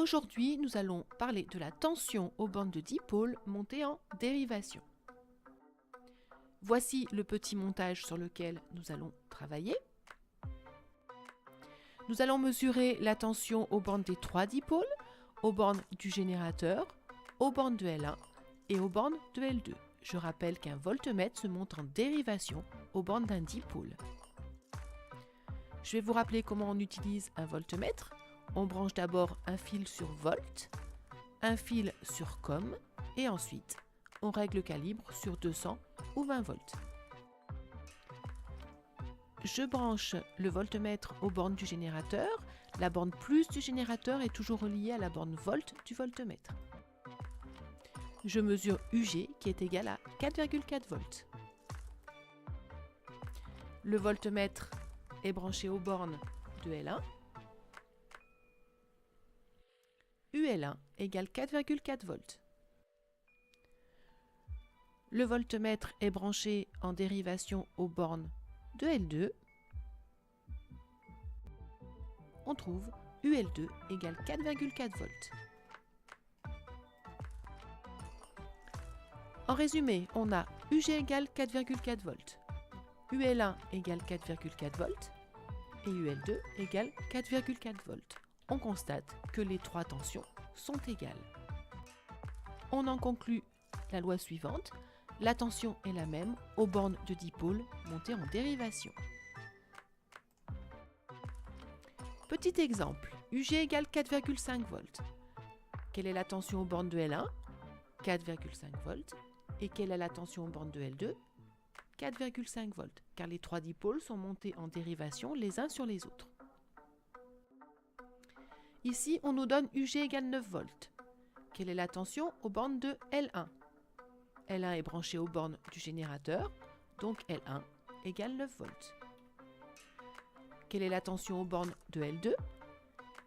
Aujourd'hui, nous allons parler de la tension aux bornes de dipôle montée en dérivation. Voici le petit montage sur lequel nous allons travailler. Nous allons mesurer la tension aux bornes des trois dipôles, aux bornes du générateur, aux bornes de L1 et aux bornes de L2. Je rappelle qu'un voltmètre se monte en dérivation aux bornes d'un dipôle. Je vais vous rappeler comment on utilise un voltmètre. On branche d'abord un fil sur volt, un fil sur com et ensuite on règle le calibre sur 200 ou 20 volts. Je branche le voltmètre aux bornes du générateur. La borne plus du générateur est toujours reliée à la borne volt du voltmètre. Je mesure UG qui est égal à 4,4 volts. Le voltmètre est branché aux bornes de L1. UL1 égale 4,4 volts. Le voltmètre est branché en dérivation aux bornes de L2. On trouve UL2 égale 4,4 volts. En résumé, on a UG égale 4,4 volts, UL1 égale 4,4 volts et UL2 égale 4,4 volts. On constate que les trois tensions sont égales. On en conclut la loi suivante. La tension est la même aux bornes de dipôle montées en dérivation. Petit exemple, UG égale 4,5 volts. Quelle est la tension aux bornes de L1 ? 4,5 volts. Et quelle est la tension aux bornes de L2 ? 4,5 volts, car les trois dipôles sont montés en dérivation les uns sur les autres. Ici, on nous donne UG égale 9 volts. Quelle est la tension aux bornes de L1 ? L1 est branché aux bornes du générateur, donc L1 égale 9 volts. Quelle est la tension aux bornes de L2 ?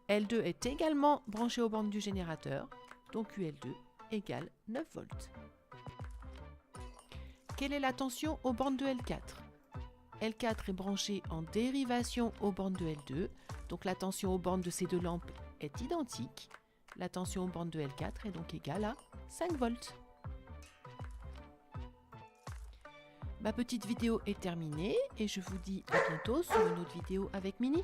L2 est également branché aux bornes du générateur, donc UL2 égale 9 volts. Quelle est la tension aux bornes de L4 ? L4 est branché en dérivation aux bornes de L2, donc la tension aux bornes de ces deux lampes est identique. La tension aux bornes de L4 est donc égale à 5 volts. Ma petite vidéo est terminée et je vous dis à bientôt sur une autre vidéo avec Mini.